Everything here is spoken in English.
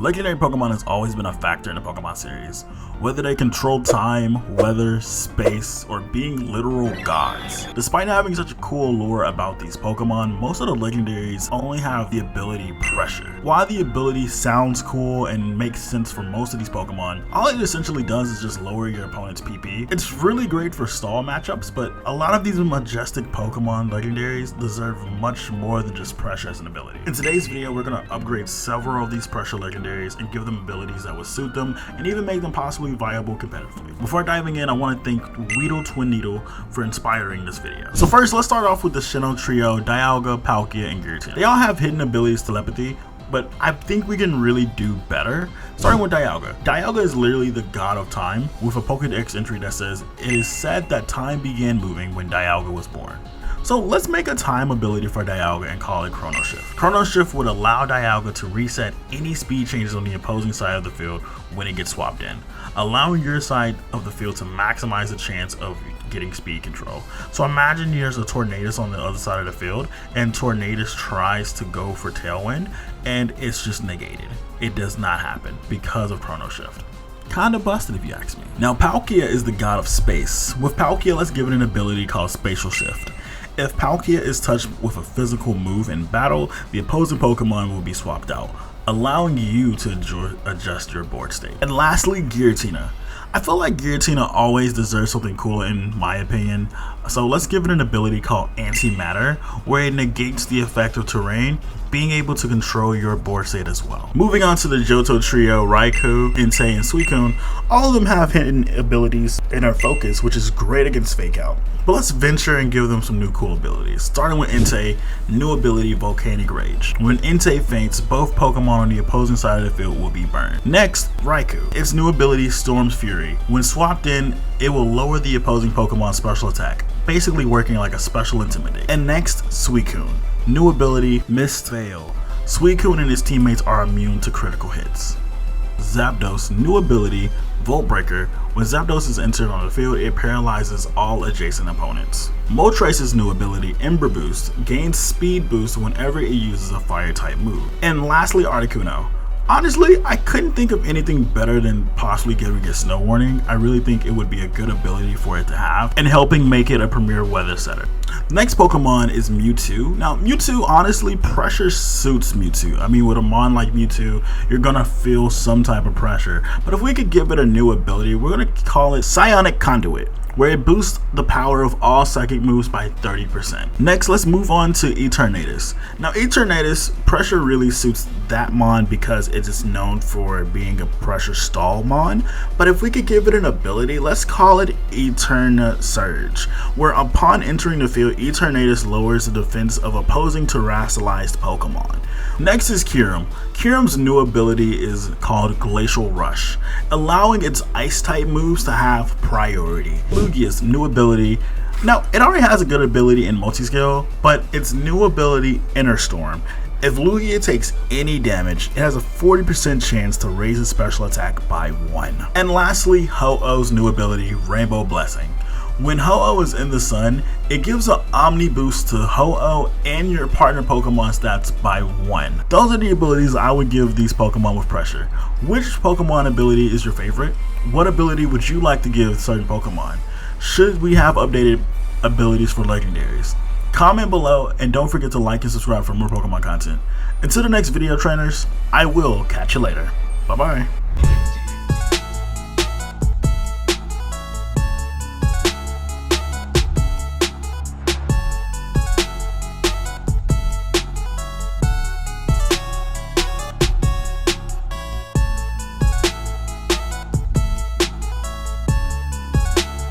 Legendary Pokemon has always been a factor in the Pokemon series, whether they control time, weather, space, or being literal gods. Despite having such a cool lore about these Pokemon, most of the legendaries only have the ability Pressure. While the ability sounds cool and makes sense for most of these Pokemon, all it essentially does is just lower your opponent's PP. It's really great for stall matchups, but a lot of these majestic Pokemon legendaries deserve much more than just Pressure as an ability. In today's video, we're going to upgrade several of these Pressure legendaries and give them abilities that would suit them and even make them possibly viable competitively. Before diving in, I want to thank Weedle Twin Needle for inspiring this video. So first, let's start off with the Sinnoh trio, Dialga, Palkia, and Giratina. They all have hidden abilities telepathy, but I think we can really do better. Starting with Dialga. Dialga is literally the god of time, with a Pokédex entry that says, "It is said that time began moving when Dialga was born." So let's make a time ability for Dialga and call it Chrono Shift. Chrono Shift would allow Dialga to reset any speed changes on the opposing side of the field when it gets swapped in, allowing your side of the field to maximize the chance of getting speed control. So imagine there's a Tornadus on the other side of the field and Tornadus tries to go for Tailwind and it's just negated. It does not happen because of Chrono Shift. Kinda busted if you ask me. Now Palkia is the god of space. With Palkia, let's give it an ability called Spatial Shift. If Palkia is touched with a physical move in battle, the opposing Pokemon will be swapped out, allowing you to adjust your board state. And lastly, Giratina. I feel like Giratina always deserves something cool in my opinion, so let's give it an ability called Antimatter, where it negates the effect of terrain, being able to control your board state as well. Moving on to the Johto trio, Raikou, Entei, and Suicune, all of them have hidden abilities in our focus, which is great against Fake Out. But let's venture and give them some new cool abilities. Starting with Entei, new ability Volcanic Rage. When Entei faints, both Pokemon on the opposing side of the field will be burned. Next, Raikou. Its new ability Storm's Fury. When swapped in, it will lower the opposing Pokemon's special attack, basically working like a special intimidate. And next, Suicune. New ability Mist Veil. Suicune and his teammates are immune to critical hits. Zapdos, new ability Volt Breaker. When Zapdos is entered on the field, it paralyzes all adjacent opponents. Moltres' new ability Ember Boost gains speed boost whenever it uses a fire type move. And lastly, Articuno. Honestly, I couldn't think of anything better than possibly giving it Snow Warning. I really think it would be a good ability for it to have and helping make it a premier weather setter. Next Pokemon is Mewtwo. Now Mewtwo, honestly, pressure suits Mewtwo. I mean, with a mon like Mewtwo, you're gonna feel some type of pressure. But if we could give it a new ability, we're gonna call it Psionic Conduit, where it boosts the power of all psychic moves by 30%. Next, let's move on to Eternatus. Now Eternatus, pressure really suits that mon because it is known for being a pressure stall mon. But if we could give it an ability, let's call it Eterna Surge, where upon entering the field, Eternatus lowers the defense of opposing terrestrialized Pokemon. Next is Kyurem. Kyurem's new ability is called Glacial Rush, allowing its ice type moves to have priority. Lugia's new ability, now it already has a good ability in multi-scale, but its new ability Inner Storm. If Lugia takes any damage, it has a 40% chance to raise its special attack by 1. And lastly, Ho-Oh's new ability Rainbow Blessing. When Ho-Oh is in the sun, it gives an Omni boost to Ho-Oh and your partner Pokemon stats by 1. Those are the abilities I would give these Pokemon with pressure. Which Pokemon ability is your favorite? What ability would you like to give certain Pokemon? Should we have updated abilities for legendaries? Comment below and don't forget to like and subscribe for more Pokemon content. Until the next video, trainers, I will catch you later. Bye bye.